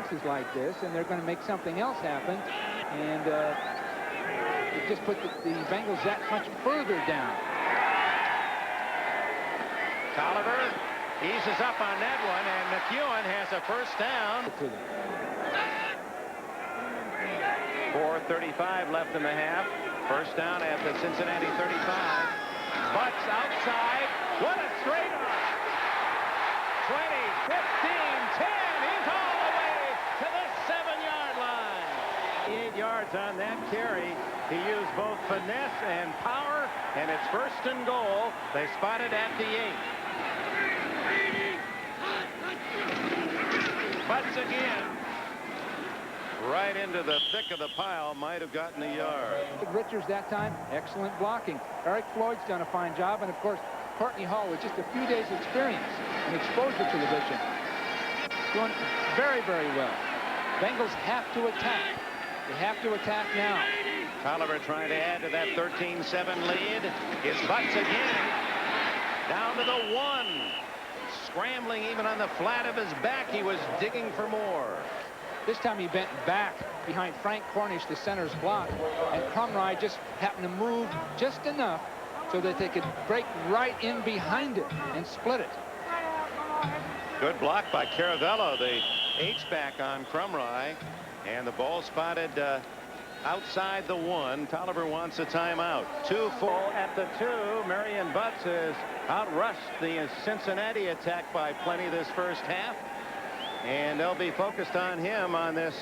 chances like this, and they're going to make something else happen, and it just put the Bengals that much further down. Tolliver eases up on that one, and McEwen has a first down. 4:35 left in the half. First down at the Cincinnati 35. Butts outside. What a straight arm. 20, 15, 10. He's all the way to the 7-yard line. 8 yards on that carry. He used both finesse and power, and it's first and goal. They spot it at the 8. Butts again. Right into the thick of the pile. Might have gotten a yard. Richards that time, excellent blocking. Eric Floyd's done a fine job, and of course Courtney Hall with just a few days experience and exposure to the vision. Doing very, very well. Bengals have to attack. They have to attack now. Tolliver trying to add to that 13-7 lead. It's Butts again. Down to the 1. Scrambling even on the flat of his back. He was digging for more. This time he bent back behind Frank Cornish, the center's block, and Crumry just happened to move just enough so that they could break right in behind it and split it. Good block by Caravello, the H-back on Crumry, and the ball spotted outside the 1. Tolliver wants a timeout. 2-4 at the 2. Marion Butts has outrushed the Cincinnati attack by plenty this first half. And they'll be focused on him on this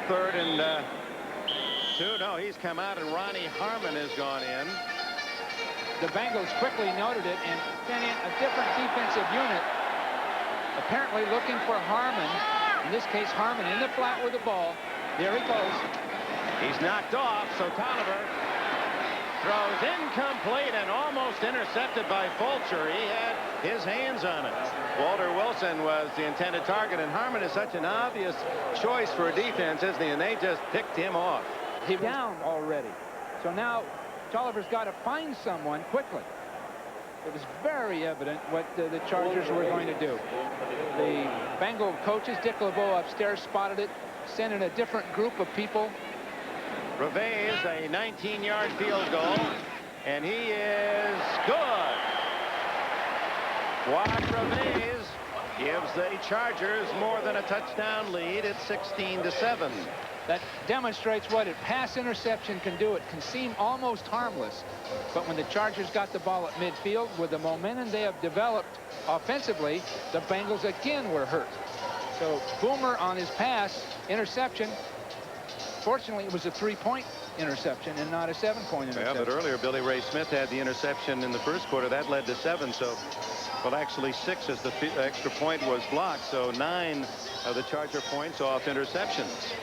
3rd and 2. No, he's come out, and Ronnie Harmon has gone in. The Bengals quickly noted it and sent in a different defensive unit, apparently looking for Harmon. In this case, Harmon in the flat with the ball. There he goes. He's knocked off, so Tolliver throws incomplete and almost intercepted by Fulcher. He had his hands on it. Walter Wilson was the intended target, and Harmon is such an obvious choice for a defense, isn't he? And they just picked him off. He was down already. So now Tolliver's got to find someone quickly. It was very evident what the Chargers were going to do. The Bengal coaches, Dick LeBeau upstairs, spotted it, sent in a different group of people. Reveiz, a 19-yard field goal, and he is good. Juan Reveiz gives the Chargers more than a touchdown lead at 16-7. That demonstrates what a pass interception can do. It can seem almost harmless, but when the Chargers got the ball at midfield with the momentum they have developed offensively, the Bengals again were hurt. So Boomer on his pass interception. Fortunately, it was a 3-point interception and not a 7-point interception. Yeah, but earlier Billy Ray Smith had the interception in the first quarter. That led to 7. So, well, actually 6 as the extra point was blocked. So 9 of the Charger points off interceptions.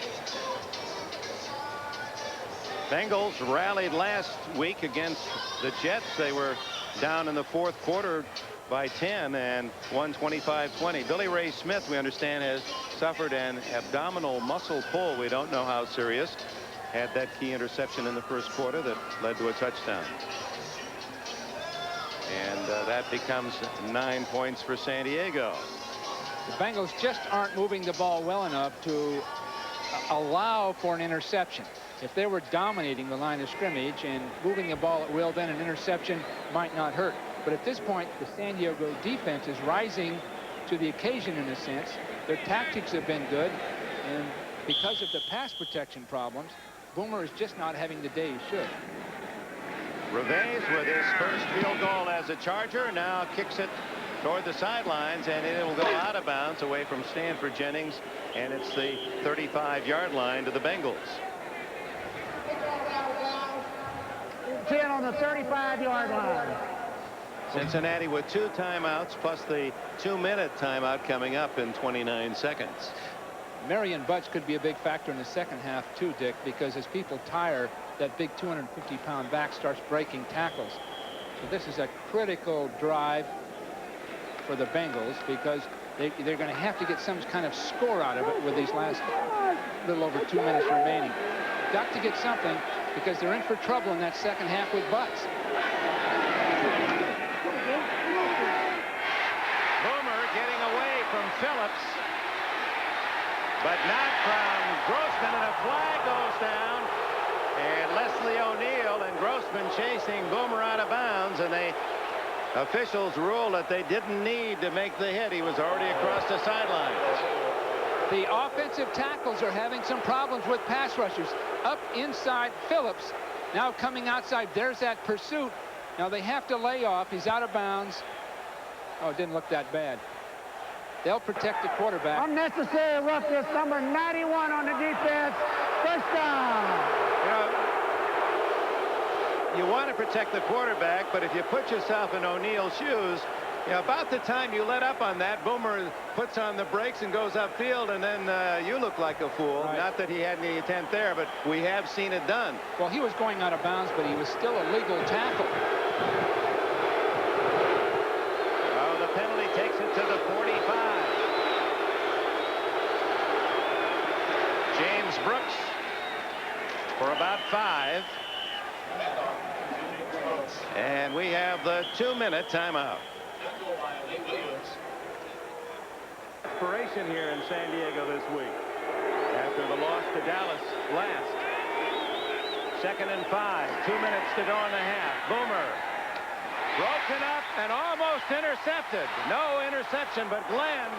Bengals rallied last week against the Jets. They were down in the 4th quarter by 10 and won 25-20. Billy Ray Smith, we understand, has suffered an abdominal muscle pull. We don't know how serious. Had that key interception in the first quarter that led to a touchdown. And that becomes 9 points for San Diego. The Bengals just aren't moving the ball well enough to allow for an interception. If they were dominating the line of scrimmage and moving the ball at will, then an interception might not hurt. But at this point, the San Diego defense is rising to the occasion in a sense. Their tactics have been good, and because of the pass protection problems, Boomer is just not having the day he should. Reveiz with his first field goal as a Charger now kicks it toward the sidelines, and it will go out of bounds away from Stanford Jennings, and it's the 35-yard line to the Bengals. 10 on the 35-yard line. Cincinnati with 2 timeouts plus the 2-minute timeout coming up in 29 seconds. Marion Butts could be a big factor in the second half too, Dick, because as people tire, that big 250-pound back starts breaking tackles. So this is a critical drive for the Bengals because they're going to have to get some kind of score out of it with these last little over 2 minutes remaining. Got to get something because they're in for trouble in that second half with Butts. Boomer getting away from Phillips. but not from Grossman, and a flag goes down. And Leslie O'Neal and Grossman chasing Boomer out of bounds, and the officials ruled that they didn't need to make the hit. He was already across the sideline. The offensive tackles are having some problems with pass rushers. Up inside Phillips, now coming outside. There's that pursuit. Now they have to lay off. He's out of bounds. Oh, it didn't look that bad. They'll protect the quarterback. Unnecessary roughness, number 91 on the defense. First down. You want to protect the quarterback, but if you put yourself in O'Neal's shoes, about the time you let up on that, Boomer puts on the brakes and goes upfield, and then you look like a fool. Right. Not that he had any intent there, but we have seen it done. Well, he was going out of bounds, but he was still a legal tackle. Oh, the penalty takes it to the 45. James Brooks for about 5. And we have the 2-minute timeout. Inspiration here in San Diego this week after the loss to Dallas last. 2nd and 5. 2 minutes to go in the half. Boomer broken up and almost intercepted. No interception, but Glenn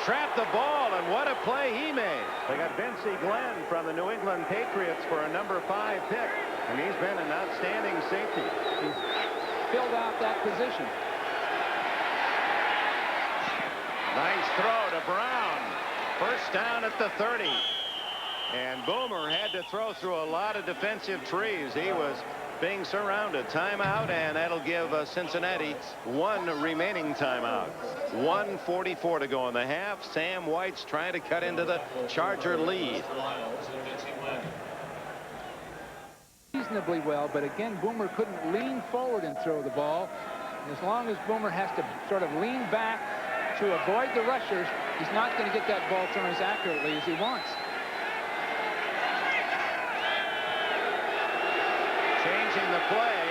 trapped the ball, and what a play he made. They got Vincey Glenn from the New England Patriots for a number 5 pick, and he's been an outstanding safety. He's filled out that position. Nice throw to Brown. First down at the 30. And Boomer had to throw through a lot of defensive trees. He was being surrounded. Timeout, and that'll give Cincinnati 1 remaining timeout. 1:44 to go in the half. Sam White's trying to cut into the Charger lead. Reasonably well, but again, Boomer couldn't lean forward and throw the ball. And as long as Boomer has to sort of lean back to avoid the rushers, he's not going to get that ball thrown as accurately as he wants. Changing the play.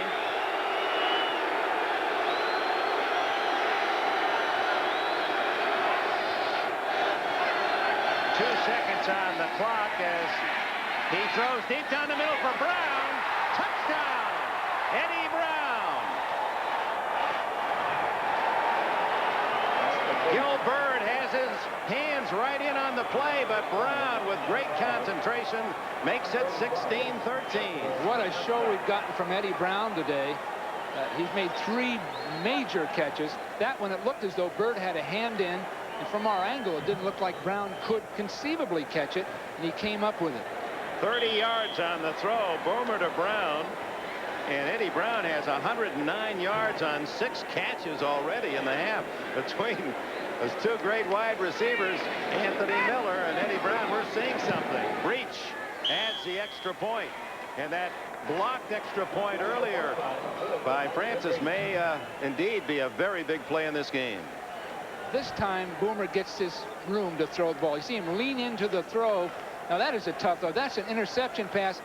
Two seconds on the clock as he throws deep down the middle for Brown. Touchdown, Eddie Brown. Gil Byrd has his hands right in on the play, but Brown, with great concentration, makes it 16-13. What a show we've gotten from Eddie Brown today. He's made 3 major catches. That one, it looked as though Byrd had a hand in, and from our angle, it didn't look like Brown could conceivably catch it, and he came up with it. 30 yards on the throw. Boomer to Brown. And Eddie Brown has 109 yards on 6 catches already in the half between those 2 great wide receivers, Anthony Miller and Eddie Brown. We're seeing something. Breach adds the extra point. And that blocked extra point earlier by Francis may indeed be a very big play in this game. This time, Boomer gets his room to throw the ball. You see him lean into the throw. Now, that is a tough throw. That's an interception pass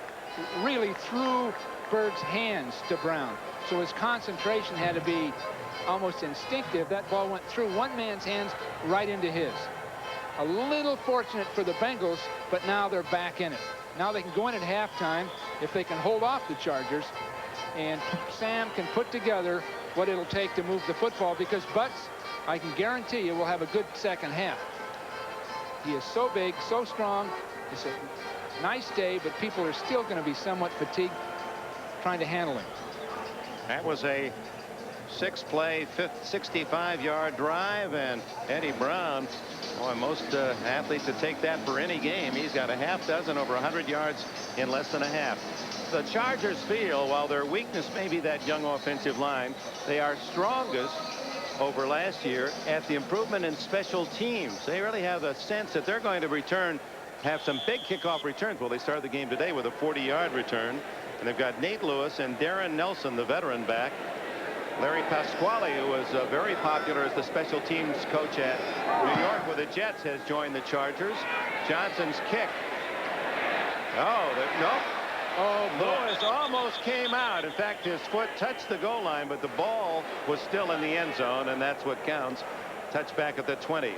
really through Bird's hands to Brown. So his concentration had to be almost instinctive. That ball went through one man's hands right into his. A little fortunate for the Bengals, but now they're back in it. Now they can go in at halftime if they can hold off the Chargers, and Sam can put together what it'll take to move the football, because Butts, I can guarantee you, will have a good second half. He is so big, so strong. It's a nice day, but people are still going to be somewhat fatigued trying to handle him. That was a 6-play, 65-yard drive, and Eddie Brown, boy, most athletes would take that for any game. He's got a half dozen over 100 yards in less than a half. The Chargers feel, while their weakness may be that young offensive line, they are strongest over last year at the improvement in special teams. They really have a sense that they're going to have some big kickoff returns. Well, they started the game today with a 40-yard return, and they've got Nate Lewis and Darren Nelson, the veteran, back. Larry Pasquale, who was very popular as the special teams coach at New York with the Jets, has joined the Chargers. Johnson's kick. Nope. Oh, Lewis almost came out. In fact, his foot touched the goal line, but the ball was still in the end zone, and that's what counts. Touchback at the 20.